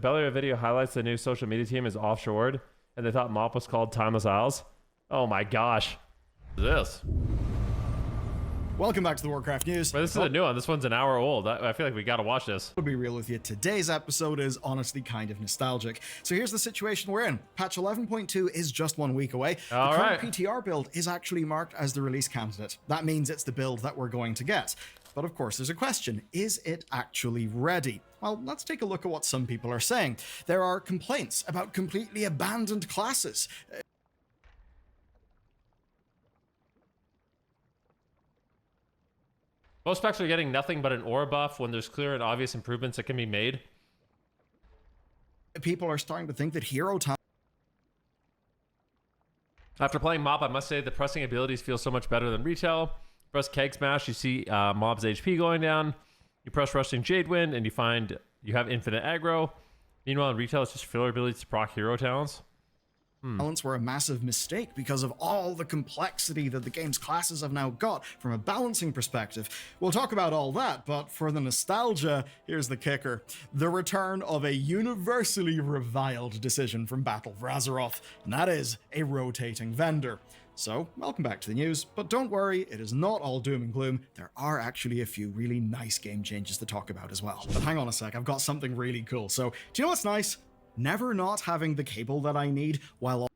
Bellular video highlights the new social media team is offshored, and they thought MoP was called Timeless Isles. Oh my gosh. What is this? Welcome back to the Warcraft News. Well, this is a new one. This one's an hour old. I feel like we gotta watch this. To be real with you, today's episode is honestly kind of nostalgic. So here's the situation we're in. Patch 11.2 is just 1 week away. The current PTR build is actually marked as the release candidate. That means it's the build that we're going to get. But of course, there's a question. Is it actually ready? Well, let's take a look at what some people are saying. There are complaints about completely abandoned classes. Most specs are getting nothing but an aura buff when there's clear and obvious improvements that can be made. People are starting to think that hero time. After playing MoP, I must say the pressing abilities feel so much better than retail. Press Keg Smash, you see mob's HP going down. You press Rushing Jadewind, and you find you have infinite aggro. Meanwhile, in retail, it's just filler abilities to proc hero talents. Balance were a massive mistake because of all the complexity that the game's classes have now got from a balancing perspective. We'll talk about all that, but for the nostalgia, here's the kicker. The return of a universally reviled decision from Battle for Azeroth, and that is a rotating vendor. So, welcome back to the news, but don't worry, it is not all doom and gloom. There are actually a few really nice game changes to talk about as well. But hang on a sec, I've got something really cool. So, do you know what's nice? Never not having the cable that I need while I'll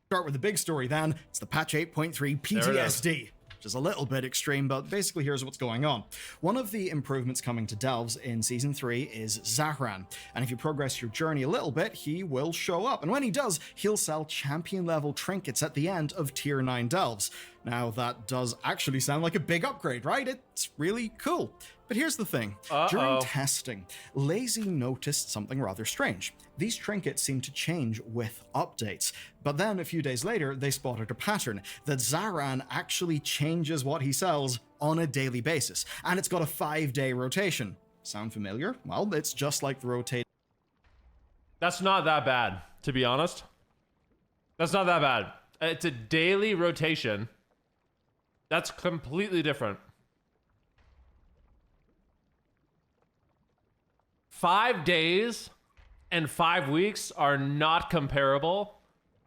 start with the big story then. It's the patch 8.3 PTSD. Which is a little bit extreme, but basically here's what's going on. One of the improvements coming to Delves in Season 3 is Zahran, and if you progress your journey a little bit, he will show up, and when he does, he'll sell champion level trinkets at the end of Tier 9 Delves. Now that does actually sound like a big upgrade, right? It's really cool. But here's the thing. During testing, Lazy noticed something rather strange. These trinkets seem to change with updates, but then a few days later, they spotted a pattern that Zahran actually changes what he sells on a daily basis, and it's got a 5-day rotation. Sound familiar? Well, it's just like the rotate. That's not that bad, to be honest. That's not that bad. It's a daily rotation. That's completely different. 5 days and 5 weeks are not comparable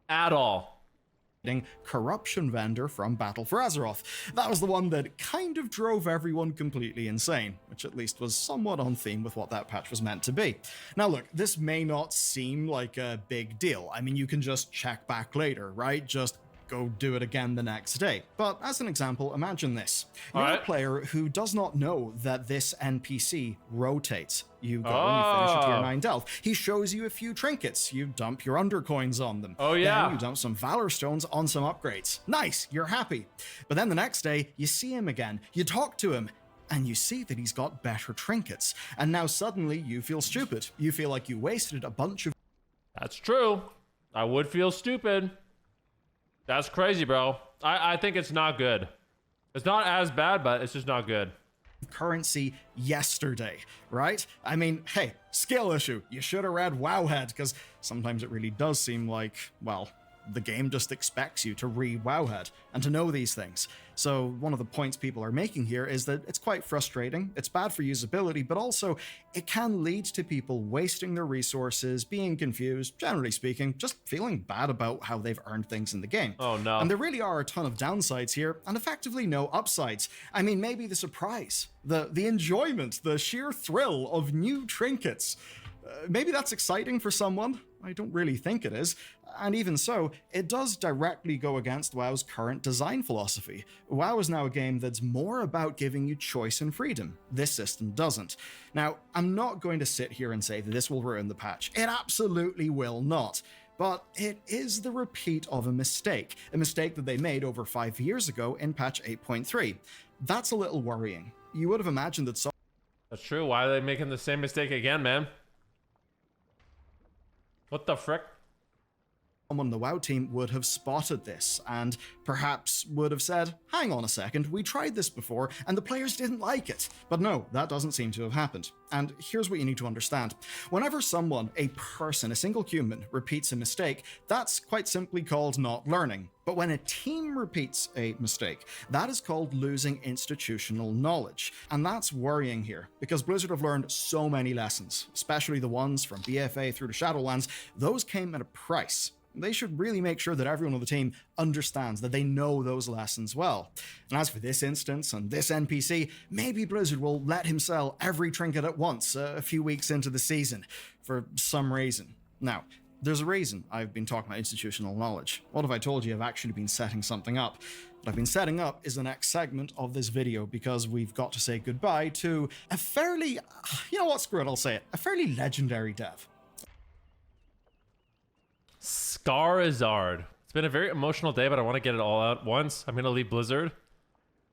at all. Corruption vendor from Battle for Azeroth. That was the one that kind of drove everyone completely insane, which at least was somewhat on theme with what that patch was meant to be. Now look, this may not seem like a big deal. I mean, you can just check back later, right? Just go do it again the next day. But as an example, imagine this. You're a player who does not know that this NPC rotates. You go and you finish a Tier 9 Delve. He shows you a few trinkets. You dump your undercoins on them. Then you dump some Valor Stones on some upgrades. Nice, you're happy. But then the next day, you see him again. You talk to him. And you see that he's got better trinkets. And now suddenly you feel stupid. You feel like you wasted a bunch of... That's true. I would feel stupid. That's crazy, bro. I think it's not good. It's not as bad, but it's just not good. Currency yesterday, right? I mean, hey, skill issue. You should have read Wowhead, because sometimes it really does seem like, well, the game just expects you to read Wowhead and to know these things. So one of the points people are making here is that it's quite frustrating, it's bad for usability, but also it can lead to people wasting their resources, being confused, generally speaking, just feeling bad about how they've earned things in the game. Oh no. And there really are a ton of downsides here, and effectively no upsides. I mean, maybe the surprise, the enjoyment, the sheer thrill of new trinkets. Maybe that's exciting for someone. I don't really think it is. And even so, it does directly go against WoW's current design philosophy. WoW is now a game that's more about giving you choice and freedom. This system doesn't. Now, I'm not going to sit here and say that this will ruin the patch. It absolutely will not. But it is the repeat of a mistake that they made over 5 years ago in patch 8.3. That's a little worrying. You would have imagined that That's true. Why are they making the same mistake again, man? What the frick? Someone on the WoW team would have spotted this and perhaps would have said, hang on a second, we tried this before and the players didn't like it. But no, that doesn't seem to have happened. And here's what you need to understand. Whenever someone, a person, a single human, repeats a mistake, that's quite simply called not learning. But when a team repeats a mistake, that is called losing institutional knowledge. And that's worrying here, because Blizzard have learned so many lessons, especially the ones from BFA through to Shadowlands. Those came at a price. They should really make sure that everyone on the team understands that they know those lessons well. And as for this instance and this NPC, maybe Blizzard will let him sell every trinket at once a few weeks into the season, for some reason. Now, there's a reason I've been talking about institutional knowledge. What if I told you I've actually been setting something up? What I've been setting up is the next segment of this video, because we've got to say goodbye to a fairly, you know what, screw it, I'll say it, a fairly legendary dev. Scarizard. It's been a very emotional day, but I want to get it all out once. I'm going to leave Blizzard.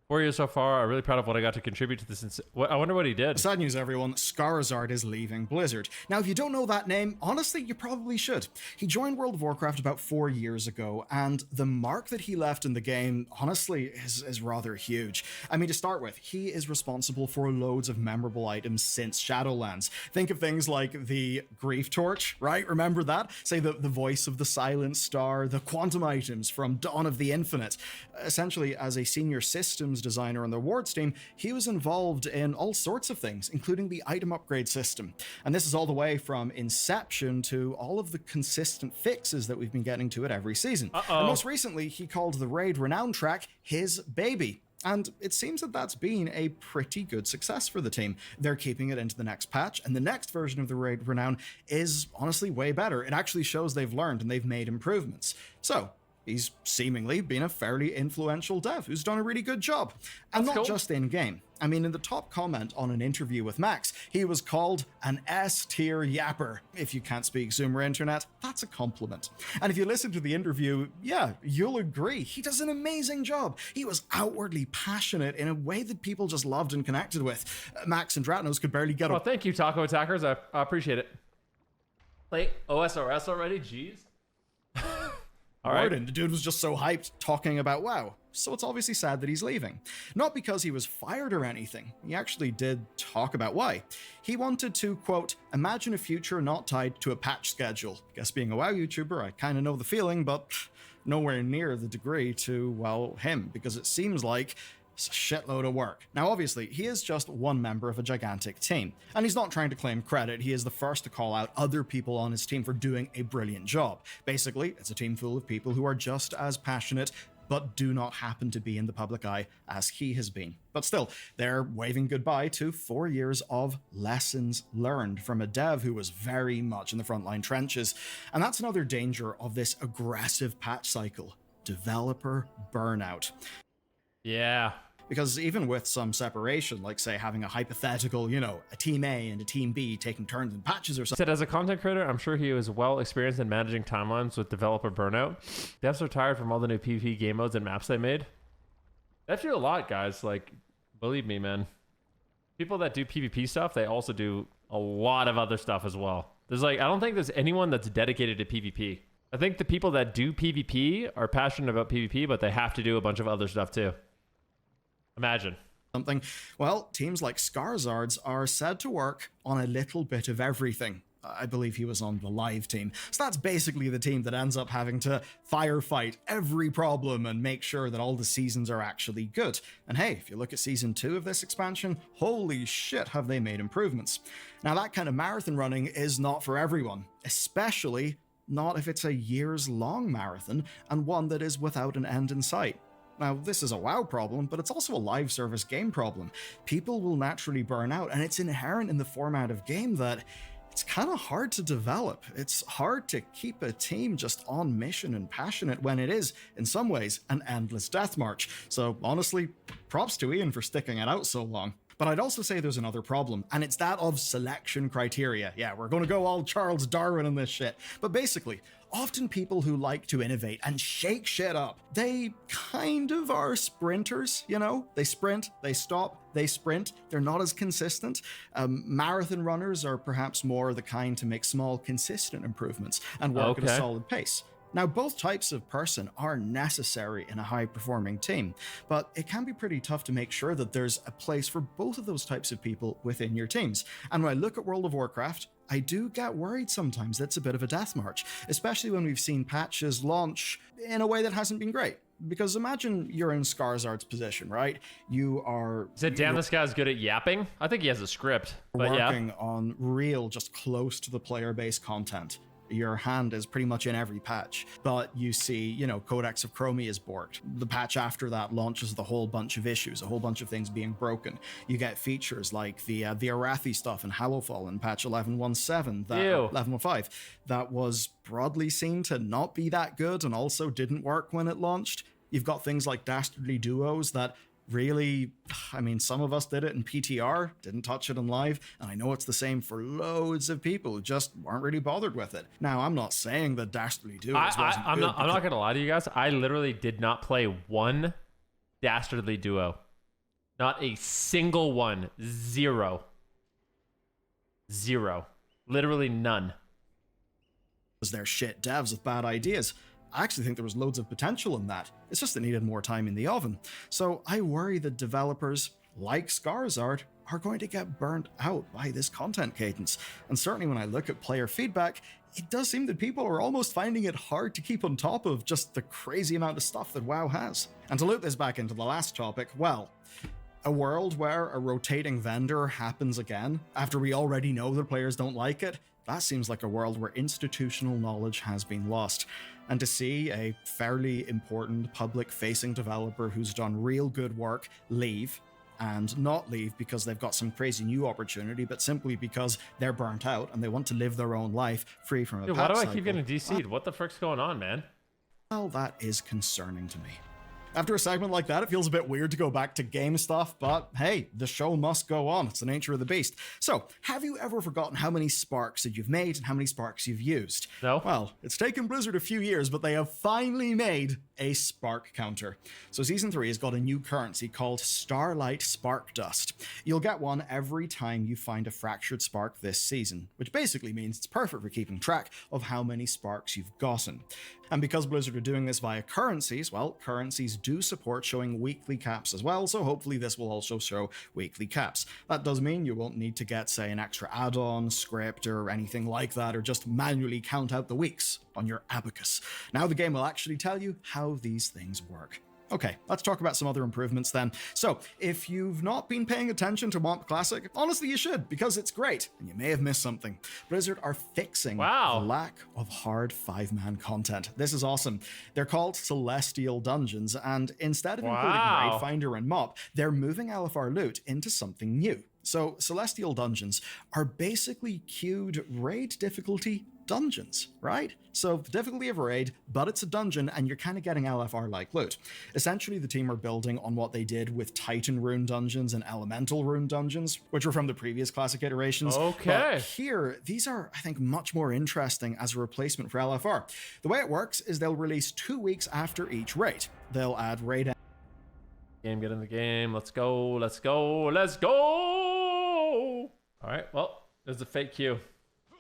4 years so far. I'm really proud of what I got to contribute to this. I wonder what he did. Sad news, everyone. Scarizard is leaving Blizzard. Now, if you don't know that name, honestly, you probably should. He joined World of Warcraft about 4 years ago, and the mark that he left in the game, honestly, is rather huge. I mean, to start with, he is responsible for loads of memorable items since Shadowlands. Think of things like the Grief Torch, right? Remember that? Say the voice of the Silent Star, the quantum items from Dawn of the Infinite. Essentially, as a senior systems designer on the awards team, he was involved in all sorts of things, including the item upgrade system. And this is all the way from inception to all of the consistent fixes that we've been getting to it every season. And most recently, he called the Raid Renown track his baby. And it seems that that's been a pretty good success for the team. They're keeping it into the next patch, and the next version of the Raid Renown is honestly way better. It actually shows they've learned and they've made improvements. So he's seemingly been a fairly influential dev who's done a really good job. And not just in-game. I mean, in the top comment on an interview with Max, he was called an S-tier yapper. If you can't speak Zoomer internet, that's a compliment. And if you listen to the interview, yeah, you'll agree. He does an amazing job. He was outwardly passionate in a way that people just loved and connected with. Max and Dratnos could barely get Well, thank you, Taco Attackers. I appreciate it. Play OSRS already? Jeez. All right. The dude was just so hyped talking about WoW. So it's obviously sad that he's leaving. Not because he was fired or anything. He actually did talk about why. He wanted to, quote, imagine a future not tied to a patch schedule. Guess being a WoW YouTuber, I kind of know the feeling, but nowhere near the degree to, well, him, because it seems like it's a shitload of work. Now, obviously, he is just one member of a gigantic team, and he's not trying to claim credit. He is the first to call out other people on his team for doing a brilliant job. Basically, it's a team full of people who are just as passionate, but do not happen to be in the public eye as he has been. But still, they're waving goodbye to 4 years of lessons learned from a dev who was very much in the frontline trenches. And that's another danger of this aggressive patch cycle: developer burnout. Yeah. Because even with some separation, like say having a hypothetical, you know, a team A and a team B taking turns in patches or something. He said, as a content creator, I'm sure he was well experienced in managing timelines with developer burnout. Devs are tired from all the new PvP game modes and maps they made. They have to do a lot, guys. Like, believe me, man. People that do PvP stuff, they also do a lot of other stuff as well. There's like, I don't think there's anyone that's dedicated to PvP. I think the people that do PvP are passionate about PvP, but they have to do a bunch of other stuff too. Imagine. Something. Well, teams like Scarizards are said to work on a little bit of everything. I believe he was on the live team. So that's basically the team that ends up having to firefight every problem and make sure that all the seasons are actually good. And hey, if you look at season 2 of this expansion, holy shit, have they made improvements. Now, that kind of marathon running is not for everyone, especially not if it's a years-long marathon and one that is without an end in sight. Now, this is a WoW problem, but it's also a live service game problem. People will naturally burn out, and it's inherent in the format of game that it's kind of hard to develop. It's hard to keep a team just on mission and passionate when it is, in some ways, an endless death march. So honestly, props to Ian for sticking it out so long. But I'd also say there's another problem, and it's that of selection criteria. Yeah, we're going to go all Charles Darwin in this shit. But basically, often people who like to innovate and shake shit up, they kind of are sprinters, you know? They sprint, they stop, they sprint. They're not as consistent. Marathon runners are perhaps more the kind to make small, consistent improvements and work at a solid pace. Now, both types of person are necessary in a high-performing team, but it can be pretty tough to make sure that there's a place for both of those types of people within your teams. And when I look at World of Warcraft, I do get worried sometimes that it's a bit of a death march, especially when we've seen patches launch in a way that hasn't been great. Because imagine you're in Scarizard's position, right? You are... Is it damn this guy's good at yapping? I think he has a script, but working on real, just close to the player-based content. Your hand is pretty much in every patch, but you see, you know, Codex of Chromie is borked. The patch after that launches with a whole bunch of issues, a whole bunch of things being broken. You get features like the Arathi stuff in Hallowfall in patch 11.17, that 11.15, that was broadly seen to not be that good and also didn't work when it launched. You've got things like Dastardly Duos that really, I mean, some of us did it in PTR, didn't touch it in live, and I know it's the same for loads of people who just weren't really bothered with it. Now, I'm not saying that Dastardly Duos wasn't I'm good. not gonna lie to you guys. I literally did not play one Dastardly Duo. Not a single one. Zero. Literally none. Was there shit devs with bad ideas? I actually think there was loads of potential in that. It's just it needed more time in the oven. So I worry that developers like Scarizard are going to get burnt out by this content cadence. And certainly when I look at player feedback, it does seem that people are almost finding it hard to keep on top of just the crazy amount of stuff that WoW has. And to loop this back into the last topic, well, a world where a rotating vendor happens again after we already know that players don't like it, that seems like a world where institutional knowledge has been lost. And to see a fairly important public-facing developer who's done real good work leave, and not leave because they've got some crazy new opportunity, but simply because they're burnt out and they want to live their own life free from a patch why do I cycle. keep getting DC'd? What the frick's going on, man? Well, that is concerning to me. After a segment like that, it feels a bit weird to go back to game stuff, but hey, the show must go on. It's the nature of the beast. So, have you ever forgotten how many sparks that you've made and how many sparks you've used? No. Well, it's taken Blizzard a few years, but they have finally made a spark counter. So Season 3 has got a new currency called Starlight Spark Dust. You'll get one every time you find a fractured spark this season, which basically means it's perfect for keeping track of how many sparks you've gotten. And because Blizzard are doing this via currencies, well, currencies do support showing weekly caps as well, so hopefully this will also show weekly caps. That does mean you won't need to get, say, an extra add-on, script, or anything like that, or just manually count out the weeks on your abacus. Now the game will actually tell you how these things work. Okay, let's talk about some other improvements then. So, if you've not been paying attention to MoP Classic, honestly you should, because it's great, and you may have missed something. Blizzard are fixing the lack of hard 5-man content. This is awesome. They're called Celestial Dungeons, and instead of including Raid Finder and MoP, they're moving LFR loot into something new. So, Celestial Dungeons are basically queued raid difficulty dungeons, right? So the difficulty of a raid, but it's a dungeon and you're kind of getting LFR-like loot. Essentially, the team are building on what they did with Titan rune dungeons and Elemental rune dungeons, which were from the previous Classic iterations. Okay. But here, these are, I think, much more interesting as a replacement for LFR. The way it works is they'll release 2 weeks after each raid. They'll add raid... Game, get in the game. Let's go. Let's go. Let's go. All right. Well, there's a fake queue.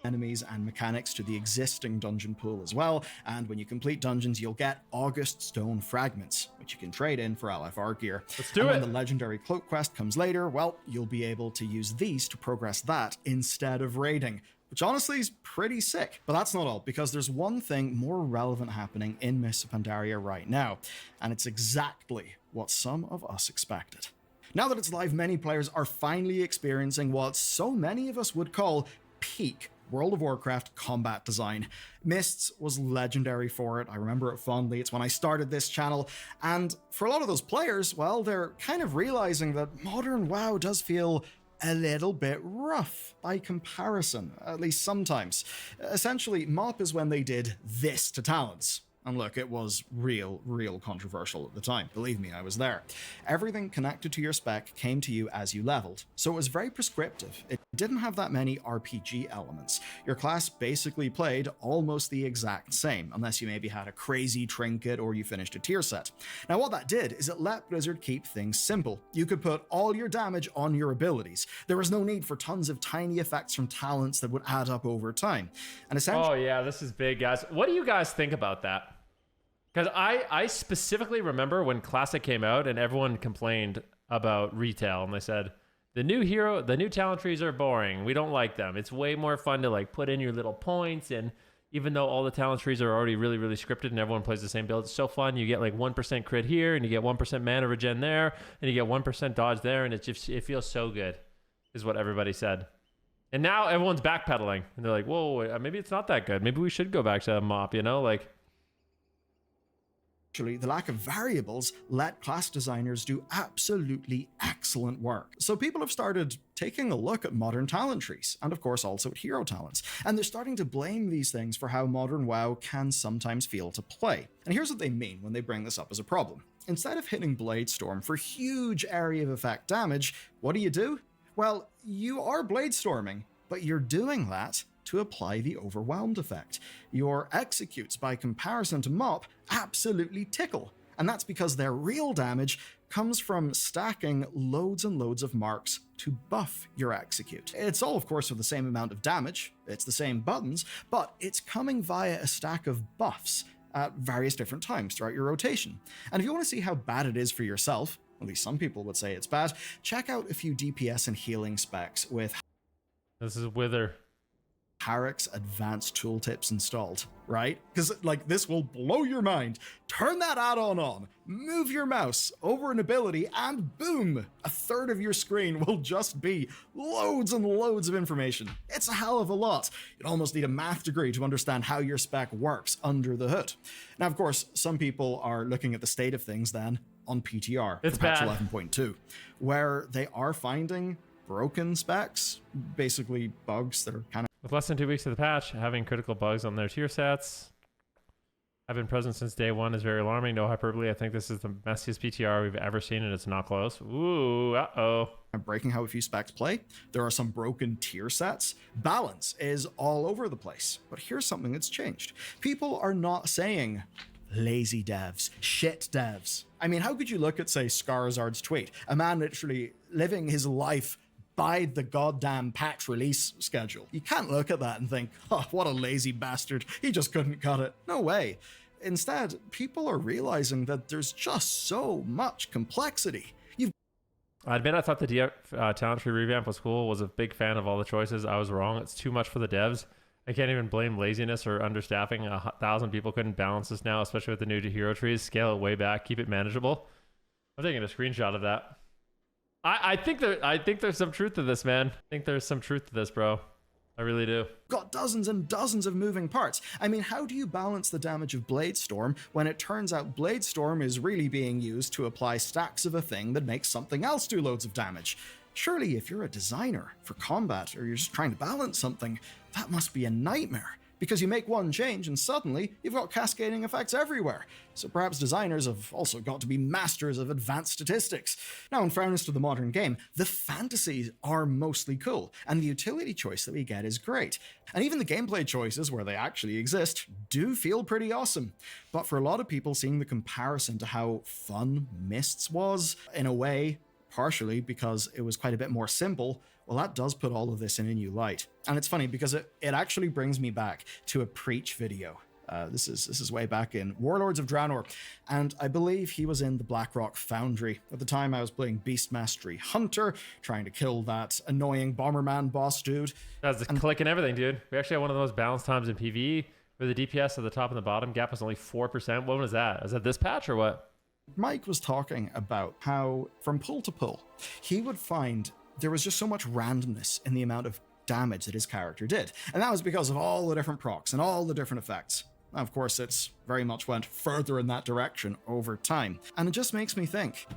Enemies and mechanics to the existing dungeon pool as well, and when you complete dungeons you'll get August Stone Fragments, which you can trade in for LFR gear. Let's do it! When the legendary cloak quest comes later, well, you'll be able to use these to progress that instead of raiding, which honestly is pretty sick. But that's not all, because there's one thing more relevant happening in Mists of Pandaria right now, and it's exactly what some of us expected. Now that it's live, many players are finally experiencing what so many of us would call peak World of Warcraft combat design. Mists was legendary for it. I remember it fondly. It's when I started this channel. And for a lot of those players, well, they're kind of realizing that modern WoW does feel a little bit rough by comparison, at least sometimes. Essentially, MoP is when they did this to talents. And look, it was real controversial at the time. Believe me, I was there. Everything connected to your spec came to you as you leveled, so it was very prescriptive. didn't have that many RPG elements. Your class basically played almost the exact same, unless you maybe had a crazy trinket or you finished a tier set. Now what that did is it let Blizzard keep things simple. You could put all your damage on your abilities. There was no need for tons of tiny effects from talents that would add up over time. And essentially— Oh yeah, this is big, guys. What do you guys think about that? Because I specifically remember when Classic came out and everyone complained about retail, and they said, the new talent trees are boring. We don't like them. It's way more fun to like put in your little points. And even though all the talent trees are already really, really scripted and everyone plays the same build, it's so fun. You get like 1% crit here and you get 1% mana regen there and you get 1% dodge there. And it feels so good is what everybody said. And now everyone's backpedaling and they're like, whoa, maybe it's not that good. Maybe we should go back to MoP, you know, like. Actually, the lack of variables let class designers do absolutely excellent work. So people have started taking a look at modern talent trees, and of course also at hero talents, and they're starting to blame these things for how modern WoW can sometimes feel to play. And here's what they mean when they bring this up as a problem. Instead of hitting Bladestorm for huge area of effect damage, what do? Well, you are Bladestorming, but you're doing that to apply the overwhelmed effect. Your executes, by comparison to MoP, absolutely tickle. And that's because their real damage comes from stacking loads and loads of marks to buff your execute. It's all, of course, with the same amount of damage, it's the same buttons, but it's coming via a stack of buffs at various different times throughout your rotation. And if you want to see how bad it is for yourself, at least some people would say it's bad, check out a few DPS and healing specs with This is Wither. Harek's advanced tooltips installed, right? Because like this will blow your mind. Turn that add-on on, move your mouse over an ability, and boom, a third of your screen will just be loads and loads of information. It's a hell of a lot. You'd almost need a math degree to understand how your spec works under the hood. Now, of course, some people are looking at the state of things then on PTR, it's patch bad. 11.2, where they are finding broken specs, basically bugs that are kind of— With less than 2 weeks of the patch, having critical bugs on their tier sets have been present since day one is very alarming. No hyperbole. I think this is the messiest PTR we've ever seen, and it's not close. Ooh, uh-oh. breaking how a few specs play. There are some broken tier sets. Balance is all over the place. But here's something that's changed. People are not saying lazy devs, shit devs. I mean, how could you look at, say, Scarizard's tweet? A man literally living his life by the goddamn patch release schedule. You can't look at that and think, oh, what a lazy bastard. He just couldn't cut it. No way. Instead, people are realizing that there's just so much complexity. I admit I thought the talent tree revamp was cool. Was a big fan of all the choices. I was wrong. It's too much for the devs. I can't even blame laziness or understaffing. 1,000 people couldn't balance this now, especially with the new hero trees. Scale it way back. Keep it manageable. I'm taking a screenshot of that. I think there's some truth to this, man. I think there's some truth to this, bro. I really do. Got dozens and dozens of moving parts. I mean, how do you balance the damage of Bladestorm when it turns out Bladestorm is really being used to apply stacks of a thing that makes something else do loads of damage? Surely, if you're a designer for combat or you're just trying to balance something, that must be a nightmare. Because you make one change and suddenly you've got cascading effects everywhere. So perhaps designers have also got to be masters of advanced statistics. Now, in fairness to the modern game, the fantasies are mostly cool, and the utility choice that we get is great. And even the gameplay choices, where they actually exist, do feel pretty awesome. But for a lot of people, seeing the comparison to how fun Mists was, in a way, partially because it was quite a bit more simple, well, that does put all of this in a new light. And it's funny because it actually brings me back to a Preach video. This is way back in Warlords of Draenor, and I believe he was in the Blackrock Foundry. At the time, I was playing Beast Mastery Hunter, trying to kill that annoying Bomberman boss dude. That's the click and everything, dude. We actually had one of the most balanced times in PvE, where the DPS at the top and the bottom gap was only 4%. What was that? Is that this patch or what? Mike was talking about how, from pull to pull, he would find there was just so much randomness in the amount of damage that his character did. And that was because of all the different procs and all the different effects. Now, of course, it's very much went further in that direction over time. And it just makes me think,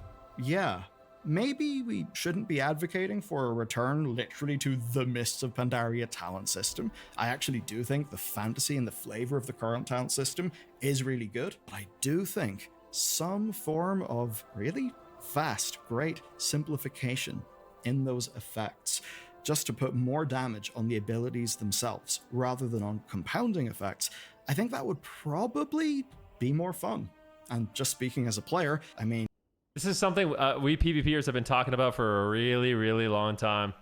yeah, maybe we shouldn't be advocating for a return literally to the Mists of Pandaria talent system. I actually do think the fantasy and the flavor of the current talent system is really good, but I do think some form of really fast, great simplification in those effects just to put more damage on the abilities themselves rather than on compounding effects, I think that would probably be more fun. And just speaking as a player, I mean, this is something we PvPers have been talking about for a really, really long time.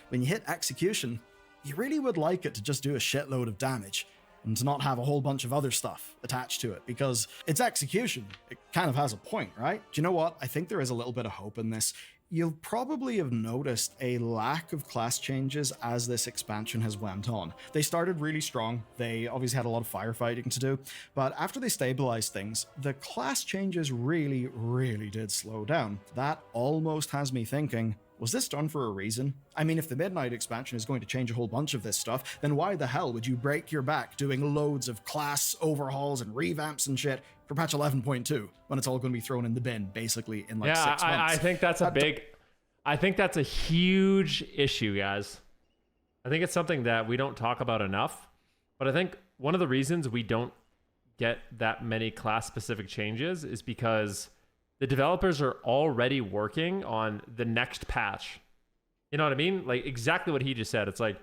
When you hit execution, you really would like it to just do a shitload of damage and to not have a whole bunch of other stuff attached to it, because it's execution. It kind of has a point, right? Do you know what? I think there is a little bit of hope in this. You'll probably have noticed a lack of class changes as this expansion has went on. They started really strong. They obviously had a lot of firefighting to do, but after they stabilized things, the class changes really, really did slow down. That almost has me thinking, was this done for a reason? I mean, if the Midnight expansion is going to change a whole bunch of this stuff, then why the hell would you break your back doing loads of class overhauls and revamps and shit for patch 11.2 when it's all going to be thrown in the bin basically in like 6 months? I think that's a big... I think that's a huge issue, guys. I think it's something that we don't talk about enough, but I think one of the reasons we don't get that many class-specific changes is because the developers are already working on the next patch. You know what I mean? Like exactly what he just said. It's like,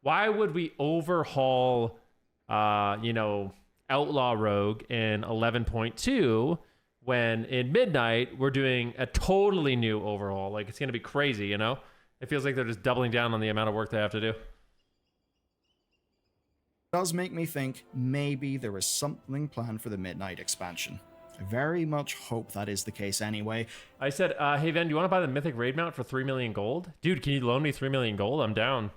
why would we overhaul, Outlaw Rogue in 11.2 when in Midnight we're doing a totally new overhaul? Like it's going to be crazy, you know? It feels like they're just doubling down on the amount of work they have to do. Does make me think maybe there is something planned for the Midnight expansion. I very much hope that is the case anyway. I said, hey, Ven, do you want to buy the Mythic raid mount for 3 million gold? Dude, can you loan me 3 million gold? I'm down.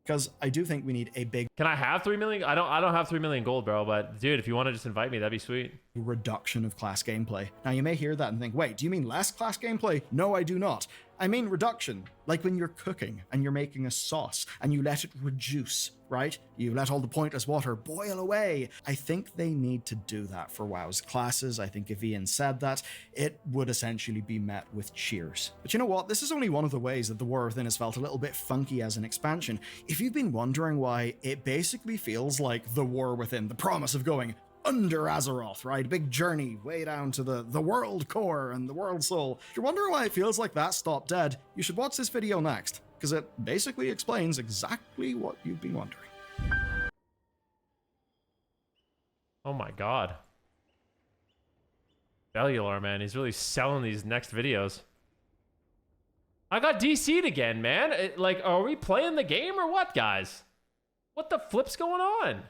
Because I do think we need a big... Can I have 3 million? I don't have 3 million gold, bro, but dude, if you want to just invite me, that'd be sweet. Reduction of class gameplay. Now you may hear that and think, wait, do you mean less class gameplay? No, I do not. I mean reduction. Like when you're cooking and you're making a sauce and you let it reduce, right? You let all the pointless water boil away. I think they need to do that for WoW's classes. I think if Ian said that, it would essentially be met with cheers. But you know what? This is only one of the ways that the War Within has felt a little bit funky as an expansion. If you've been wondering why, it basically feels like the War Within, the promise of going under Azeroth, right? Big journey way down to the world core and the world soul. If you're wondering why it feels like that stopped dead, you should watch this video next, because it basically explains exactly what you've been wondering. Oh my god. Bellular, man, he's really selling these next videos. I got DC'd again, man. Like, are we playing the game or what, guys? What the flip's going on?